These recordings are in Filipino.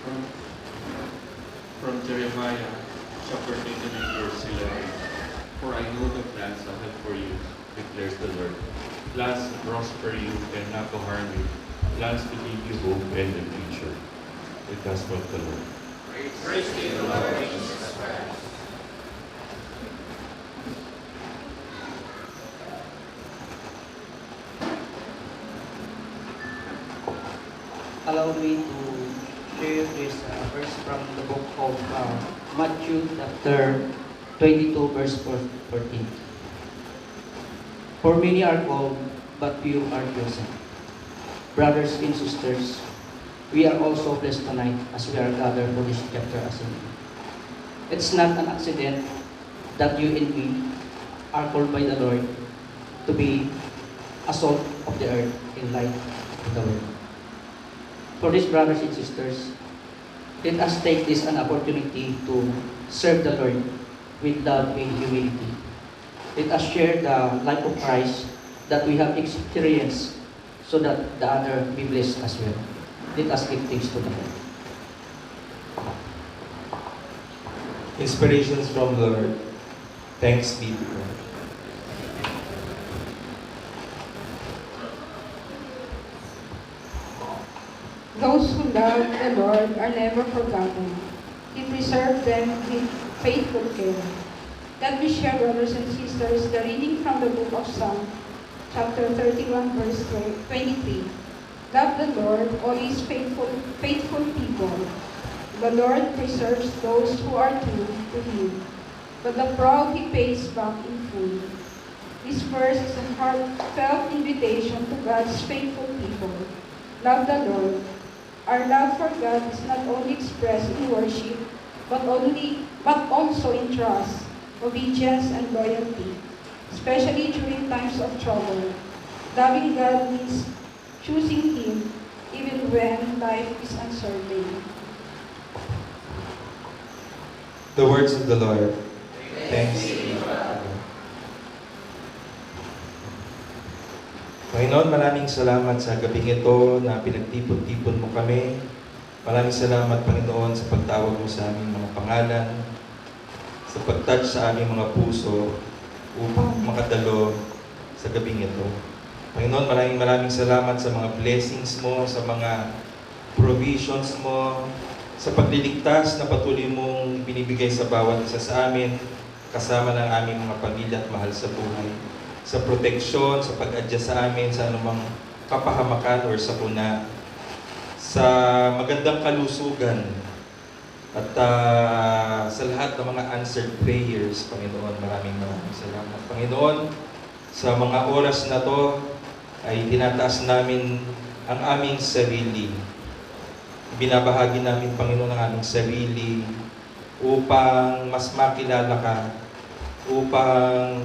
From, from Jeremiah chapter 29 verse 11. For I know the plans I have for you, declares the Lord. Plans to prosper you and not to harm you. Plans to give you hope and a future. The gospel of the Lord. Praise to you, Lord Jesus Christ. Allow me to share this verse from the book of Matthew chapter 22 verse 14. For many are called, but few are chosen. Brothers and sisters, we are also blessed tonight as we are gathered for this chapter assembly. It's not an accident that you and me are called by the Lord to be a salt of the earth and light of the world. For these brothers and sisters, let us take this an opportunity to serve the Lord with love and humility. Let us share the life of Christ that we have experienced so that the other be blessed as well. Let us give thanks to the Lord. Inspirations from the Lord. Thanks be to God. Those who love the Lord are never forgotten. He preserved them with faithful care. Let me share, brothers and sisters, the reading from the book of Psalm, chapter 31, verse 23. Love the Lord, all his faithful people. The Lord preserves those who are true to him, but the proud he pays back in full. This verse is a heartfelt invitation to God's faithful people. Love the Lord. Our love for God is not only expressed in worship, but also in trust, obedience, and loyalty, especially during times of trouble. Loving God means choosing Him even when life is uncertain. The words of the Lord. Thanks be to God. Panginoon, maraming salamat sa gabing ito na pinagtipon-tipon mo kami. Maraming salamat, Panginoon, sa pagtawag mo sa aming mga pangalan, sa pag-touch sa aming mga puso upang makadalo sa gabing ito. Panginoon, maraming salamat sa mga blessings mo, sa mga provisions mo, sa pagliligtas na patuloy mong binibigay sa bawat isa sa amin, kasama ng aming mga pamilya at mahal sa buhay. Sa proteksyon, sa pag-adjust sa amin, sa anumang kapahamakan or sakuna, sa magandang kalusugan, at sa lahat ng mga answered prayers, Panginoon, maraming salamat. Panginoon, sa mga oras na to, ay tinataas namin ang aming sarili. Binabahagi namin, Panginoon, ang aming sarili upang mas makilala ka, upang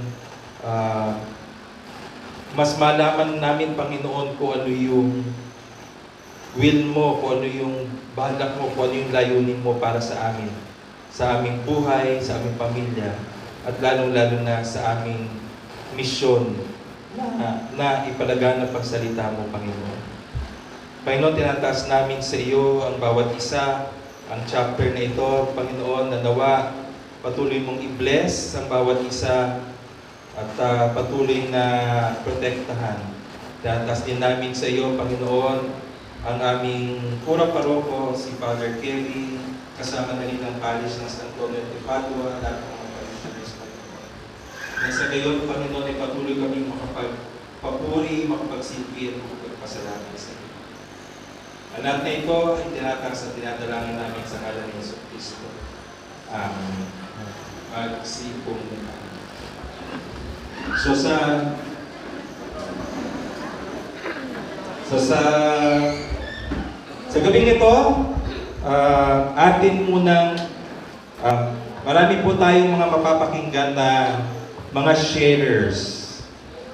mas malaman namin, Panginoon, kung ano yung will mo, kung ano yung balak mo, kung ano yung layunin mo para sa amin, sa aming buhay, sa aming pamilya, at lalong-lalo na sa aming misyon na ipalaganap ang salita mo, Panginoon. Panginoon, tinataas namin sa iyo ang bawat isa, ang chapter na ito, Panginoon, na nawa patuloy mong i-bless ang bawat isa at patuloy na protektahan. Tinataas din namin sa iyo, Panginoon, ang aming kurang paroko, si Father Kelly, kasama na rin ang Parish ng San Antonio de Padua, lahat ng mga parishioners, Panginoon. Na sa gayon, Panginoon, ay patuloy kami makapagpapuri, makapagsilbi at makapagpasalamat sa iyo. Ang lahat na ito ay tinataas at tinadalangin namin sa ngalan ni Yesu Cristo. Amen. Magsipong So sa gabing ito, atin munang marami po tayong mga mapapakinggan na mga sharers.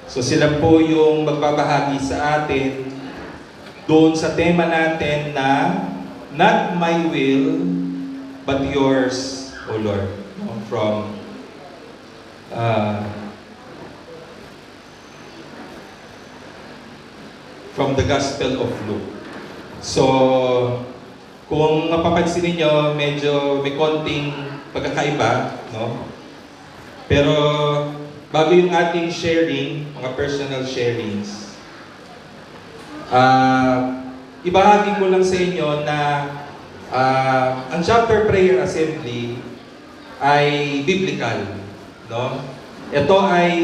So sila po yung magbabahagi sa atin doon sa tema natin na not my will but yours, O Lord. From the Gospel of Luke. So, Kung mapapansin niyo, medyo may konting pagkakaiba, no? Pero bago yung ating sharing, mga personal sharings, ibahagi ko lang sa inyo na ang Chapter Prayer Assembly ay biblical, no? Ito ay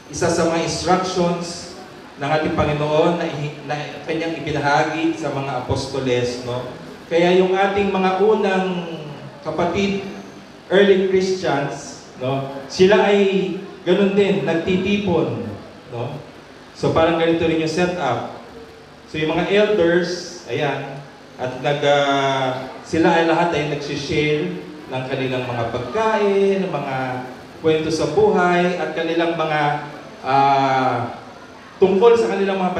isa sa mga instructions ng ating Panginoon na kanyang ibinahagi sa mga apostoles, no? Kaya yung ating mga unang kapatid, early Christians, no? Sila ay ganun din, nagtitipon, no? So parang ganito rin yung setup. So yung mga elders, ayan, at sila ay lahat ay nagsishare ng kanilang mga pagkain, ng mga kwento sa buhay, at kanilang mga tungkol sa kanilang mga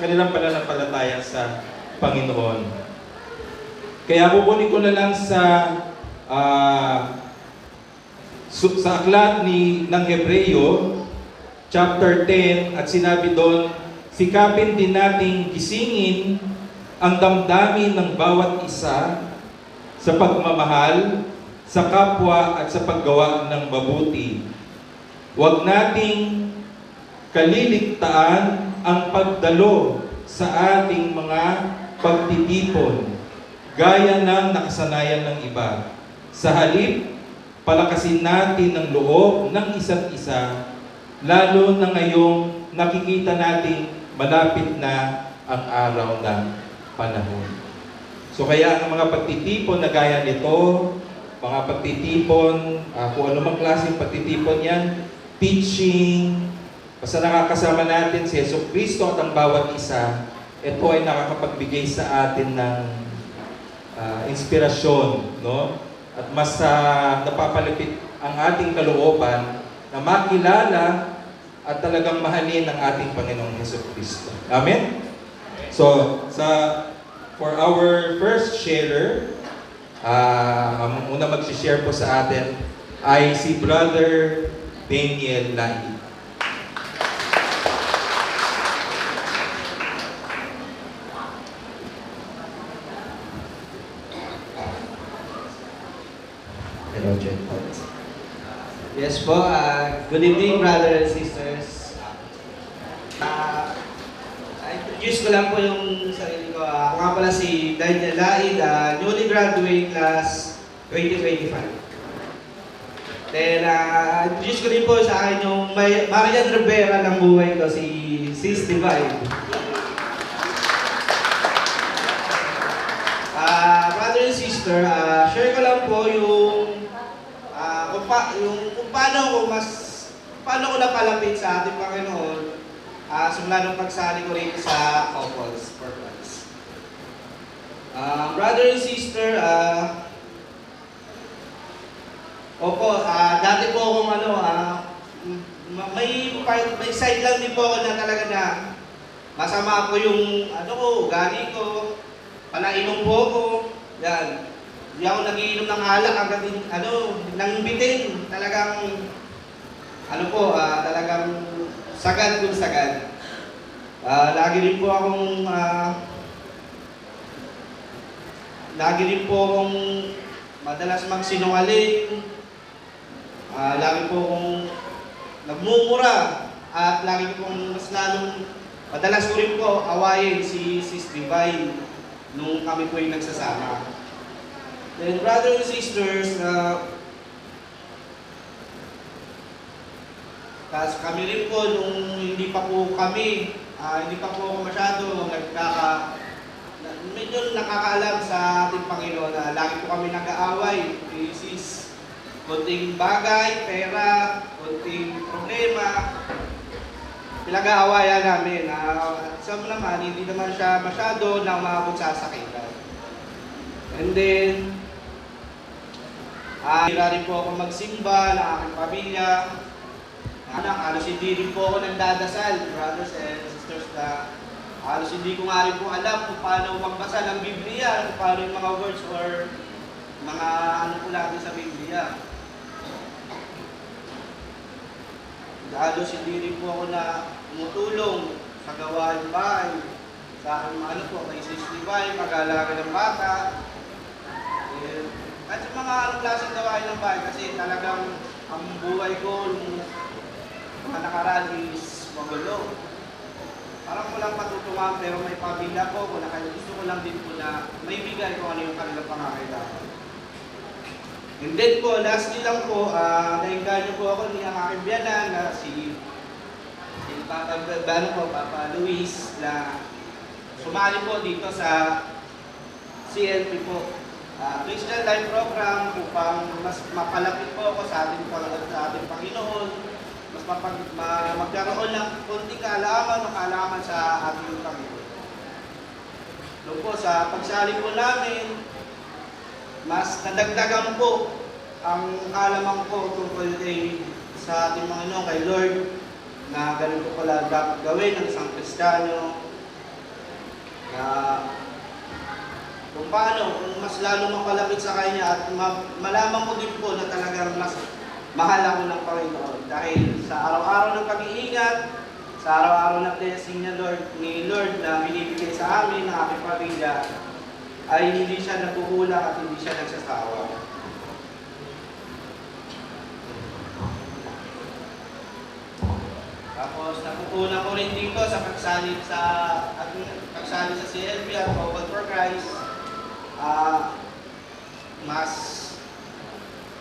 kanilang pananampalataya sa Panginoon. Kaya kukunin ko na lang sa aklat ng Hebreo, chapter 10, at sinabi doon, sikapin din nating gisingin ang damdamin ng bawat isa sa pagmamahal, sa kapwa at sa paggawa ng mabuti. Huwag nating kaliligtaan ang pagdalo sa ating mga pagtitipon, gaya ng nakasanayan ng iba. Sa halip, palakasin natin ang loob ng isa't isa, lalo na ngayong nakikita natin malapit na ang araw ng panahon. So kaya ang mga pagtitipon na gaya nito, mga pagtitipon, kung anumang klaseng pagtitipon yan, teaching, basta nakakasama natin si Jesucristo at ang bawat isa, ito ay nakakapagbigay sa atin ng inspirasyon, no? At mas napapalapit ang ating kalooban na makilala at talagang mahalin ang ating Panginoong Jesucristo. Amen? So, for our first sharer, ang una mag-share po sa atin ay si Brother Daniel Lai. Hello, Jen. Yes po, good evening, brothers and sisters. Introduce ko lang po yung sarili ko. Ako nga pala si Daniel Laid, newly graduate class 2025. Then, introduce ko rin po sa akin yung Marian Rivera ng buhay ko, si Sis Divine. Brother and sister, share ko lang po yung kung paano ko napalapit sa ating Panginoon simula ng pagsali ko rin sa couples for Christ. Brother and sister, dati po akong may side lang din po ako na talaga na masama po yung ugali ko, palainom po ako, yan. Hindi ako nagiinom ng alak hanggang nang bitin. Talagang, talagang sagad kung sagad. Lagi rin po akong madalas magsinungaling. Lagi po akong nagmumura. At lagi pong mas lalong, madalas ko rin po awayin si Sis Divine nung kami po yung nagsasama. Then, brothers and sisters, kami rin po, nung hindi pa po ako masyado medyo nakakaalam sa ating Panginoon na lagi po kami nag-aaway. Sis, konting bagay, pera, konting problema, pinag-aawayan namin. Sa naman, hindi naman siya masyado na umabot sa sakitan. And then, hira rin po ako magsimba ng aking pamilya. Halos hindi rin po ako nagdadasal, brothers and sisters, na halos hindi ko nga rin po alam kung paano magbasa ng Biblia, kung paano yung mga words or mga po natin sa Biblia. Halos hindi rin po ako na tumutulong sa gawain bahay. sa aking mga ano po, kay Sis Libay, pag-aalaga ng bata, at sa mga anong klaseng gawain ng bahay kasi talagang ang buhay ko nung mga nakaraan is magulo. Parang walang patutungan pero may pamilya ko, kung gusto ko lang din po na may bigay kung ano yung kanilang pangangailangan. And then po, lastly lang po, nainganyo po ako ni ang aking biyanan na si Papa Luis na sumali po dito sa CLP po. Christian Life Program upang mas mapalapit po ako sa ating Panginoon, mas magkaroon ng kunting kaalaman sa ating Panginoon. Doon po sa pagsali po namin, mas nadagdagan po ang kaalaman ko tungkol sa ating Panginoon, kay Lord, na ganito pala dapat gawin ng isang Kristiyano, na kung paano, kung mas lalo mapalapit sa Kanya at malaman ko din po na talagang mas mahal ako ng Panginoon. Dahil sa araw-araw ng pag-iingat, sa araw-araw na blessing ni Lord na binibigay sa amin, ng aking pamilya, ay hindi siya nagkukulang at hindi siya nagsasawa. Tapos natutunan ko rin dito sa pagsali sa CLP at Vocal for Christ, mas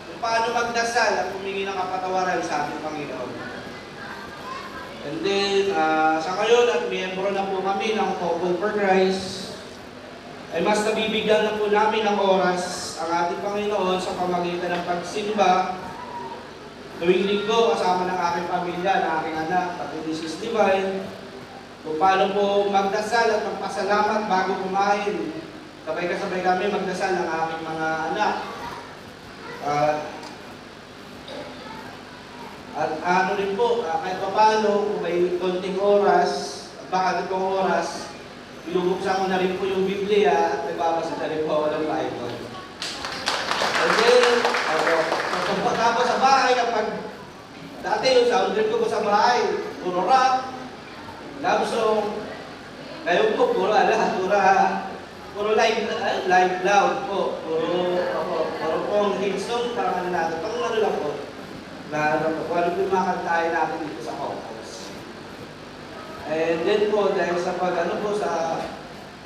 kung paano magdasal at humingi ng kapatawaran sa ating Panginoon. And then, sa ngayon at miyembro na po kami ng Vocal for Christ, ay mas nabibigyan na po namin ng oras ang ating Panginoon sa pamagitan ng pagsimba tuwing linggo kasama ng aking pamilya, ng aking anak, pati ni Sis Divine, kung paano po magdasal at magpasalamat bago kumain. Sabay-kasabay kami magdasal ng aking mga anak. At ano rin po, kahit pa paano, kung may konting oras, at baka itong oras, ilubuksan ko na rin po yung Biblia at nagbabasa na rin po ako ng Bible. And then, tapos sa bahay, kapag dati yung sound trip ko sa bahay, puro rap, love song, ngayon po, puro live loud po, puro pong hit song, parang ano natin, pang ano lang po, na kung ano po yung mga kantahin natin dito sa Cocos. And then po, dahil sa pag-ano po,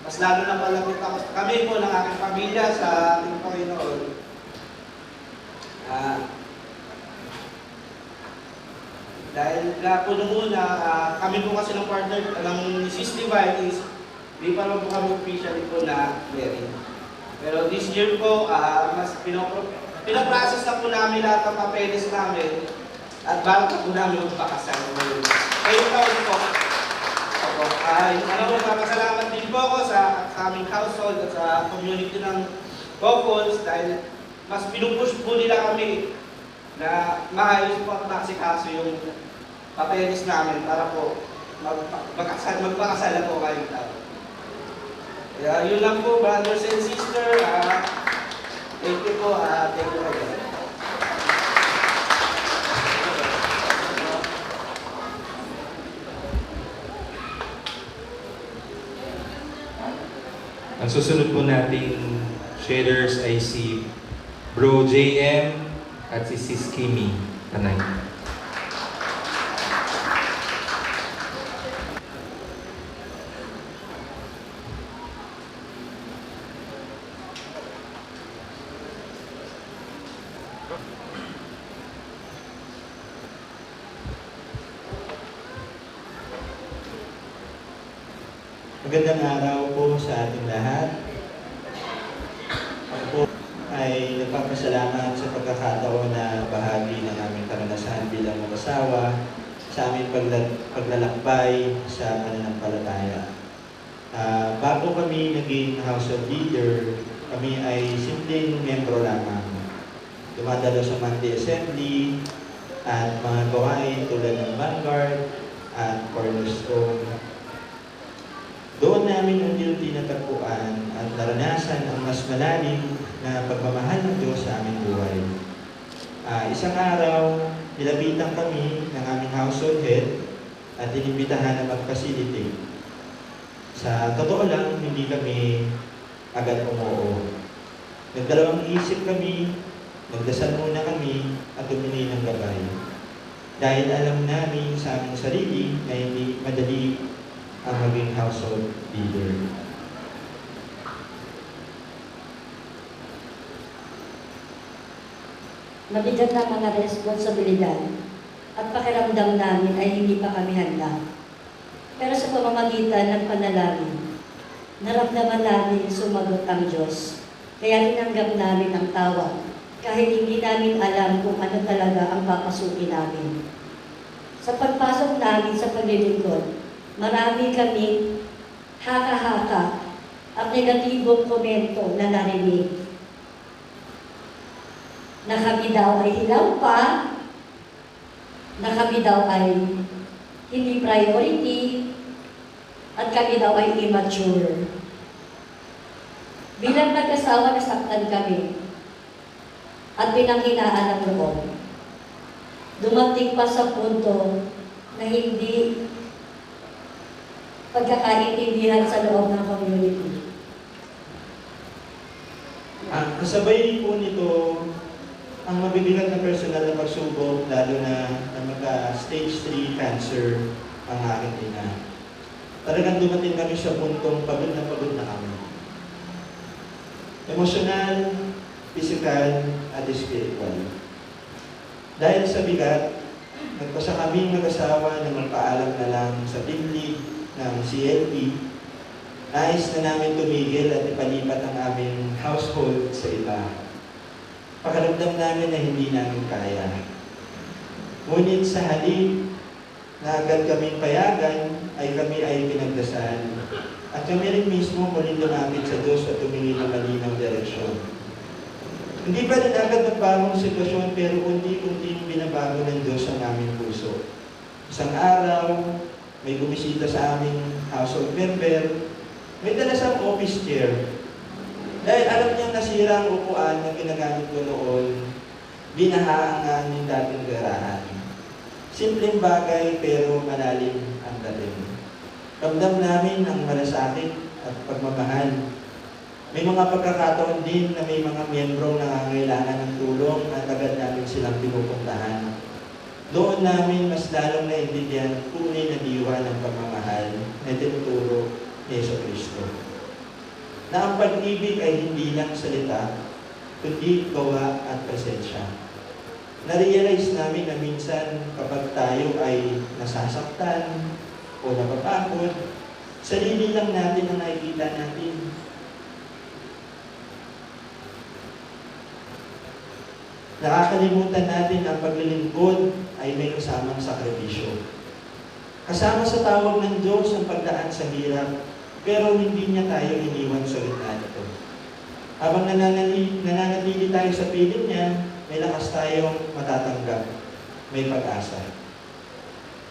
mas lalo na palapit ako kami po ng aking pamilya sa ating Panginoon. Dahil po nung una, kami po kasi ng partner ng Sis Divine is di pa naman po kami officially po na married. Pero this year po, mas pinaprocess na po namin lahat ng papeles namin at bago po namin magpakasal. Ngayong taon po. Magpapasalamat din po ako sa aming household at sa community ng couples dahil mas pinupush po nila kami na maayos po at maksikaso yung papeles namin para po magpakasal na po kayong tao. Kaya yun lang po, brothers and sisters. Thank you po. Thank you again. Ang susunod po nating sharers ay si Bro JM at si Sis Kimi Tanay. Magandang araw po sa ating lahat. Ako po ay nagpapasalamat sa pagkakataon na bahagi ng aming karanasan bilang mag-asawa sa aming paglalakbay sa pananampalataya. Bago kami naging house of leader, kami ay simpleng membro lamang. Dumadalo sa Monday Assembly at mga gawain tulad ng Vanguard at Cornerstone. Doon namin unti-unti natagpuan at naranasan ang mas malalim na pagmamahal ng Diyos sa aming buhay. Isang araw, nilapitan kami ng aming household head at inimbitahan na mag-facilitate. Sa totoo lang, hindi kami agad umuo. Nagdalawang isip kami, nagdasal muna kami, at humingi ng gabay. Dahil alam namin sa aming sarili na hindi madali ang maging household leader. Mabigat na mga responsibilidad at pakiramdam namin ay hindi pa kami handa. Pero sa pamamagitan ng panalangin, naramdaman namin sumagot ang Diyos. Kaya tinanggap namin ang tawag kahit hindi namin alam kung ano talaga ang papasukin namin. Sa pagpasok namin sa paglilingkod, marami kaming haka-haka at negatibong komento na narinig. Na kami daw ay hilaw pa, na kami daw ay hindi priority, at kami daw ay immature. Bilang nag-asawa, nasaktan kami at pinanghinaan ng loob. Dumating pa sa punto na hindi pagkakaintindihan sa loob ng community. Kasabay po nito, ang mabibigat na personal na pagsubok, lalo na magka-stage 3 cancer ang aking ina. Talagang dumating kami sa puntong pagod na kami. Emosyonal, physical, at spiritual. Dahil sa bigat, nagpasa kaming mag-asawa na magpaalam na lang sa team lead ng CLP. Nais na namin tumigil at ipalipat ang aming household sa iba. Pakiramdam namin na hindi namin kaya. Ngunit sa halip na agad kaming payagan, ay kami ay pinagdasal. At kami rin mismo muling lumapit sa Diyos at tumingin ng malinang direksyon. Hindi pa rin agad nagbagong sitwasyon, pero unti-unting binabago ng Diyos ang aming puso. Isang araw, may bumisita sa aming household member, may dala siyang office chair. Dahil alam niyang nasira ang upuan na ginagamit ko noon, binaha ang aming dating garahan. Simpleng bagay pero malalim ang dating. Ramdam namin ang malasakit at pagmamahal. May mga pagkakataon din na may mga miyembrong nangangailangan ng tulong at agad namin silang pinupuntahan. Doon namin mas lalong naintindihan ang tunay na diwa ng pagmamahal na tinuturo ni Jesucristo. Na ang pag-ibig ay hindi lang salita, kundi gawa at presensya. Na-realize namin na minsan kapag tayo ay nasasaktan o napapagod, sarili lang natin ang nakikita natin. Nakakalimutan natin ang paglilingkod ay may kasamang sakripisyo. Kasama sa tawag ng Diyos ang pagdaan sa hirap, pero hindi niya tayo iniwan sa gitna nito. Habang nananatili tayo sa piling niya, may lakas tayong matatanggap, may pag-asa.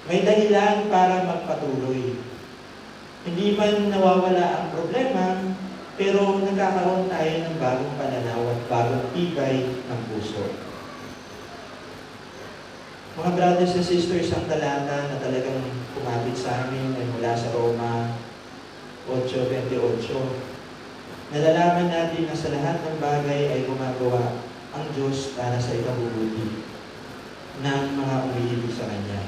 May dahilan para magpatuloy. Hindi man nawawala ang problema, pero nagkakaroon tayo ng bagong pananaw at bagong tibay ng puso. Mga brothers and sisters, ang talata na talagang kumapit sa amin ay mula sa Roma 8:28. Nalalaman natin na sa lahat ng bagay ay gumagawa ang Diyos para sa ikabubuti ng mga umiibig sa Kanya,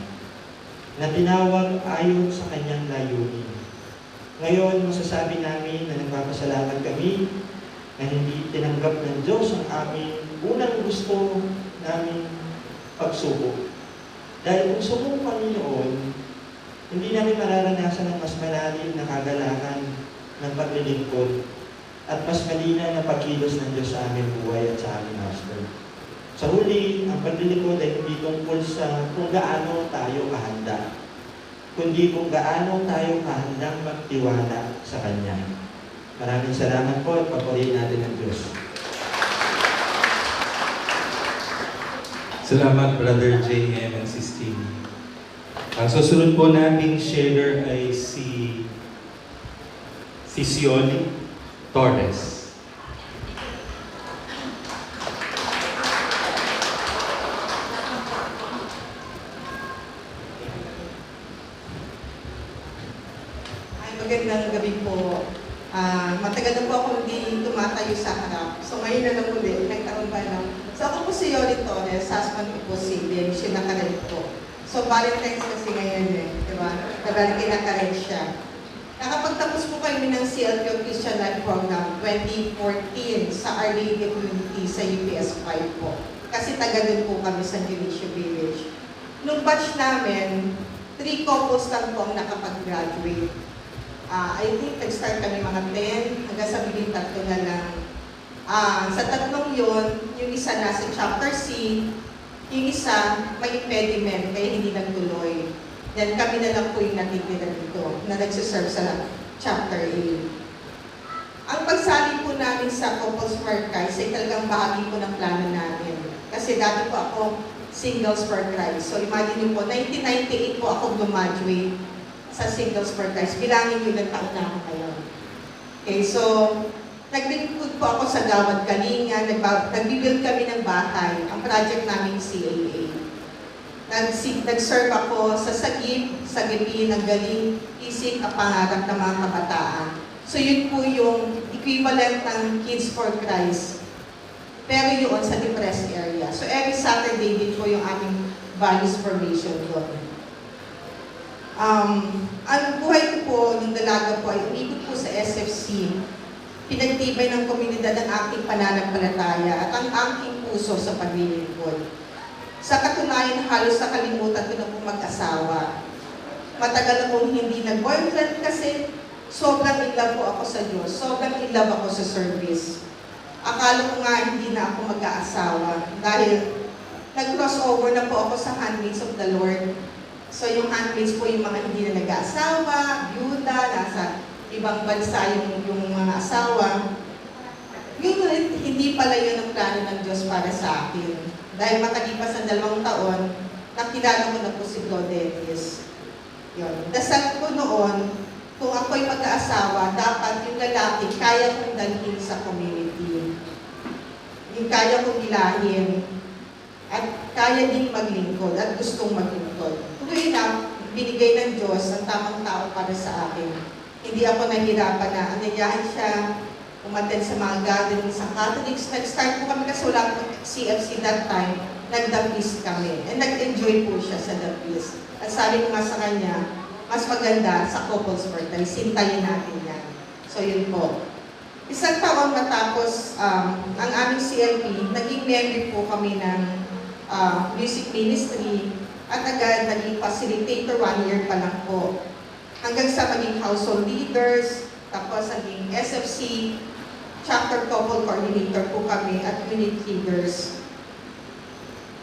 na tinawag ayon sa Kanyang layunin. Ngayon, masasabi namin na nagpapasalamat kami na hindi tinanggap ng Diyos ang aming unang gusto namin pagsubok. Dahil kung subok kami noon, hindi namin mararanasan ang mas malalim na kagalakan ng paglilingkod at mas malinaw na pagkilos ng Diyos sa aming buhay at sa aming household. Sa huli, ang paglilingkod ay hindi tungkol sa kung gaano tayo kahanda, kundi kung gaano tayo kahandang magtiwala sa Kanya. Maraming salamat po at papurihin natin ang Diyos. Salamat, Brother J.M. and Sis Timmy. Ang susunod po nating sharer ay si Sioli Torres. Magandang gabi matagal na po ako hindi tumatayo sa harap. So ngayon na lang ulit, ilang taon ba lang. So ako po si Yoli Torres, husband ko po si Ben, siya nakared po. So Valentine's kasi ngayon diba? Diba kinakared siya. Nakapagtapos po kami ng CLPO Christian Life Program 2014 sa Our Lady Community sa UPS 5 po. Kasi taga doon po kami sa Dionisio Village. Nung batch namin, 3 couples lang po ang nakapag-graduate. I think nag-start kami mga 10, hanggang sa biling 3 na lang. Sa tatlong yun, yung isa nasa chapter C, yung isa may impediment, kaya hindi nagtuloy. Then kami na lang po yung natitira dito, na nagsiserve sa chapter A. Ang pagsali po namin sa Couples for Christ ay talagang bahagi po ng plano namin. Kasi dati po ako Singles for Christ. So imagine niyo po, 1998 po ako graduate sa Singles for Christ. Bilangin niyo ilang taon na ako ngayon. Okay, so naglingkod po ako sa Gawad Kalinga, nag-build kami ng bahay. Ang project namin CAA. Nag-serve ako sa Sagip, ng Galing, Isig, ang pangarap ng mga kabataan. So yun po yung equivalent ng Kids for Christ. Pero yun sa depressed area. So every Saturday din po yung aming values formation doon. Ang buhay ko po, nung dalaga po, ay umikot po sa SFC. Pinagtibay ng komunidad ang aking pananampalataya at ang aking puso sa paglilingkod. Sa katunayan, halos nakalimutan ko na po mag-asawa. Matagal akong hindi nag-boyfriend kasi sobrang in love po ako sa Diyos. Sobrang in love ako sa service. Akala ko nga hindi na ako mag-aasawa dahil nag-crossover na po ako sa Handmaids of the Lord. So yung handmaids po yung mga hindi na nag-aasawa, byuda, nasa ibang bansa yung mga asawa. Yun, hindi pala yun ang plano ng Diyos para sa akin. Dahil makalipas ang 2 taon, nakilala ko na po si Claudetis. Yun. Dasal ko noon, kung ako'y mag-aasawa, dapat yung lalaki kaya kong dalhin sa community. Yung kaya kong ilahin, at kaya din maglingkod, at gustong maglingkod. Tuloy na, binigay ng Diyos ang tamang tao para sa akin. Hindi ako nahirapan na anayahan siya, umattend sa mga gatherings sa Catholics. Nag-start po kami kasi wala po CFC that time, nag-dapis kami. And nag-enjoy po siya sa dapis. At sabi ko nga sa kanya, mas maganda sa Couples for Christ, sintayin natin yan. So yun po. Isang taon matapos ang aming CLP, naging member po kami ng music ministry at agad naging facilitator 1 year pa lang po. Hanggang sa maging household leaders, tapos naging SFC, chapter couple coordinator po kami at unit leaders.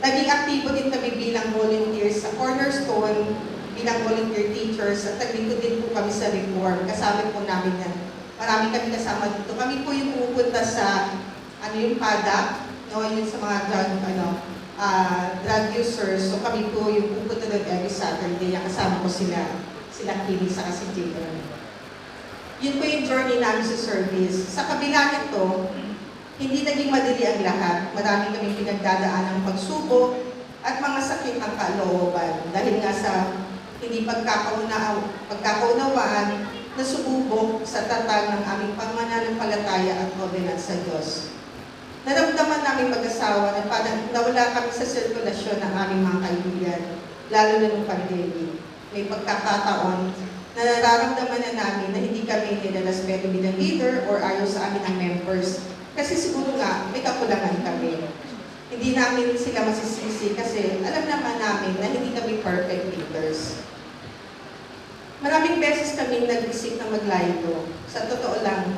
Naging aktibo din kami bilang volunteers sa Cornerstone, bilang volunteer teachers, at naglingkod din po kami sa Reform. Kasama po namin yan. Marami kami kasama dito. Kami po yung pupunta sa yung PADA, yung sa mga drug users. So kami po yung pupunta doon every Saturday. Kasama ko sila Kili sa si Jacob. Yun po yung journey namin sa service. Sa kabila nito, hindi naging madali ang lahat. Marami kami pinagdadaan ng pagsubok at mga sakit ng kalooban. Dahil nga sa hindi pagkakaunawaan, nasububok sa tatag ng aming pananampalataya at covenant sa Diyos. Naramdaman namin mag-asawa na parang nawala kami sa sirkulasyon ng aming mga kaibigan, lalo na nung pandemic. May pagkakataon na nararamdaman na namin na hindi kami nilalas pero bilang leader or ayaw sa amin ang members. Kasi siguro nga, may kakulangan kami. Hindi namin sila masisisi kasi alam naman namin na hindi kami perfect leaders. Maraming beses kami nag-isip na maglaylo. Sa totoo lang,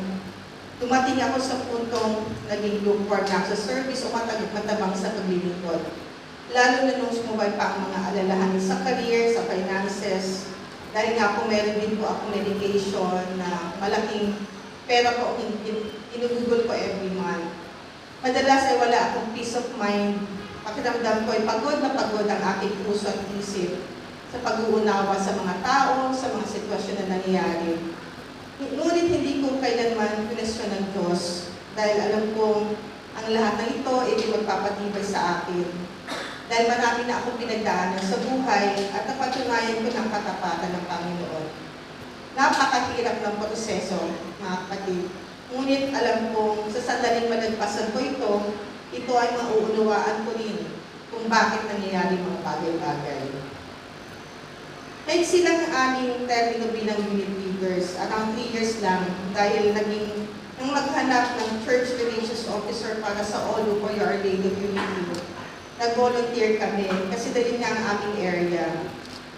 dumating ako sa puntong naging lukewarm na sa service o matabang sa paglilingkod. Lalo na nung sumubay pa ang mga alalahanin sa career, sa finances. Dahil nga po meron din po ako medication na malaking pera po inugugol ko every month. Madalas ay wala akong peace of mind. Pakiramdam ko ay pagod na pagod ang aking puso at isip sa pag-uunawa sa mga tao, sa mga sitwasyon na nangyayari. Ngunit hindi ko kailanman pinasyon ng Diyos dahil alam kong ang lahat ng ito ay magpapatibay sa akin. Dahil marami na akong pinagdaanan sa buhay at napatunayan ko ng katapatan ng Panginoon. Napakahirap ng proseso, mga kapatid. Ngunit alam kong sa sandaling malagpasan ko ito ay mauunawaan ko rin kung bakit nangyayari mga bagay-bagay. Kahit silang aming termino bilang unit leaders, around 3 years lang dahil nang maghanap ng church relations officer para sa Olu for Our Lady of Unity, nag-volunteer kami kasi dali nga ang aming area.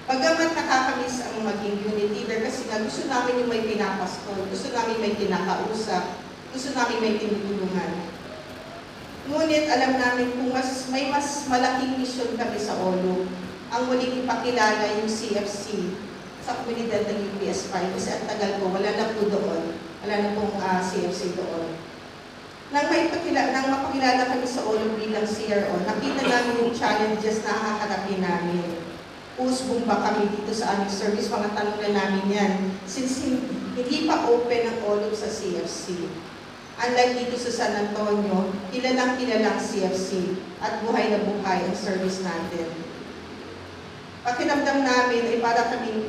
Bagamat nakakamiss ang maging unit leader kasi nga gusto namin yung may pinapastol, gusto namin may kinakausap, gusto namin may tinutulungan. Ngunit alam namin kung may mas malaking mission kami sa Olu, ang muling ipakilala yung CFC sa komunidad ng UPS 5 kasi ang tagal po, wala na po doon, wala na pong CFC doon. Nang mapakilala kami sa Olu bilang CRO, nakita namin yung challenges na haharapin namin. Usbong ba kami dito sa aming service? Mga tanong na namin yan. Since hindi pa open ang Olu sa CFC. Unlike dito sa San Antonio, kilalang CFC at buhay na buhay ang service natin. Pakiramdam namin ay para kaming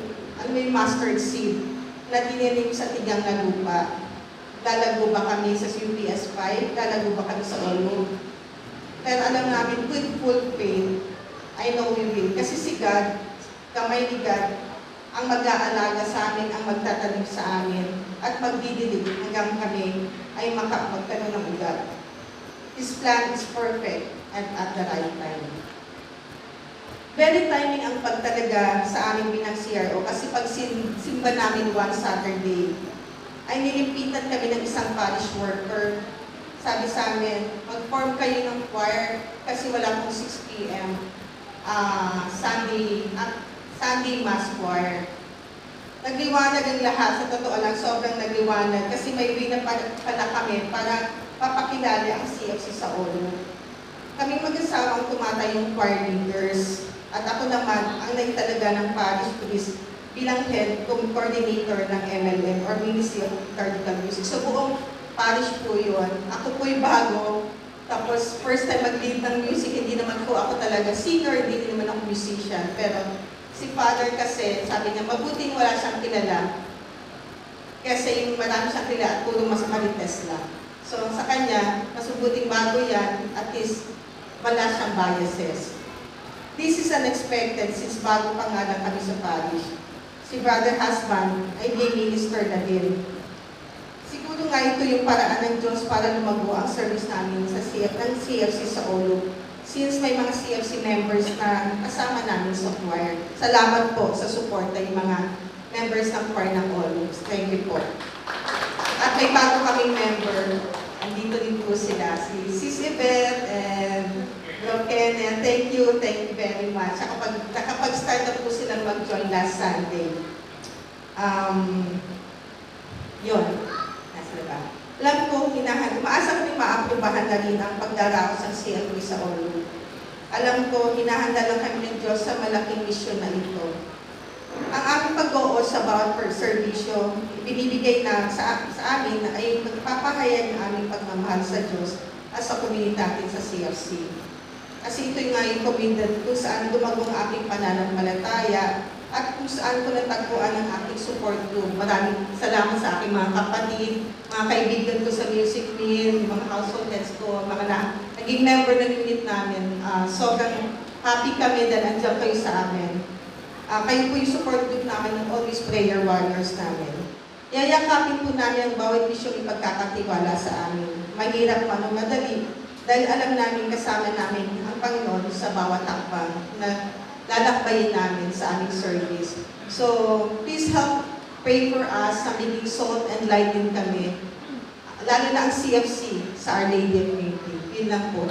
may mustard seed na dininim sa tigang na lupa. Lalago ba kami sa UPS 5? Lalago ba kami sa Olu? Pero alam namin, with full faith, I know we will. Kasi si God, kamay ni God, ang mag-aalaga sa amin, ang magtatanim sa amin, at magdidilig hanggang kami ay magkaroon ng ugat. His plan is perfect and at the right time. Very timing ang pagtalaga sa aming binang CRO kasi pag simba namin one Saturday, ay nilimpitan kami ng isang parish worker. Sabi sa amin, mag-form kayo ng choir kasi wala pong 6 p.m. Sunday Mass Choir. Nagliwanag ang lahat, sa totoo lang, sobrang nagliwanag kasi may way na pala kami para papakilala ang CFC sa Olu. Kaming mag-asawang tumatayong choir leaders at ako naman ang nagtalaga ng parish priest bilang head coordinator ng MLM or Ministry of Liturgical Music. So buong parish po yun. Ako po'y bago. Tapos, first time mag-lead ng music, hindi naman po ako talaga singer, hindi naman ako musician. Pero si Father kasi, sabi niya, mabuting wala siyang kilala. Kasi yung marami siyang kilala at puro mas marites lang. So, sa kanya, mas mabuting bago yan, at least wala siyang biases. This is unexpected since bago pa nga lang kami sa parish. Si Brother Husband ay lay minister na din. Siguro nga ito yung paraan ng Diyos para lumago ang service namin sa CFC sa Olu. Since may mga CFC members na kasama namin sa choir. Salamat po sa suporta yung mga members ng choir ng Olu. Thank you po. At may bago kaming member. Andito din po sila. Si Sis Yvette and Bro Kenneth. Thank you very much. Nakapag-start na po silang mag-join last Sunday. Yun. Alam ko, umaasa ko rin maaprubahan na rin ang pagdaraos ng CLP sa Olu. Alam ko, hinahanda lang kami ng Diyos sa malaking misyon na ito. Ang aming pag-oo sa bawat serbisyo, binibigay na sa amin ay magpapahayag ng aming pagmamahal sa Diyos at sa komunidad natin sa CFC. Kasi ito nga yung komunidad kung saan dumagong aking pananampalataya at kung saan ko natagpuan ang aking support group. Maraming salamat sa aking mga kapatid, mga kaibigan ko sa Music Wheel, mga household heads ko, mga naging member ng unit namin. Sobrang happy kami dahil andyan kayo sa amin. Kayo po yung support group namin ng Always Prayer Warriors namin. Yayakapin po namin ang bawat misyong ipagkakatiwala sa amin. Mahirap man o madali, dahil alam namin kasama namin ang Panginoon sa bawat hakbang na lalakbayin namin sa aming service. So, please help pray for us na maging salt and light din kami. Lalo na ang CFC sa Our Lady of Unity. Yun lang po.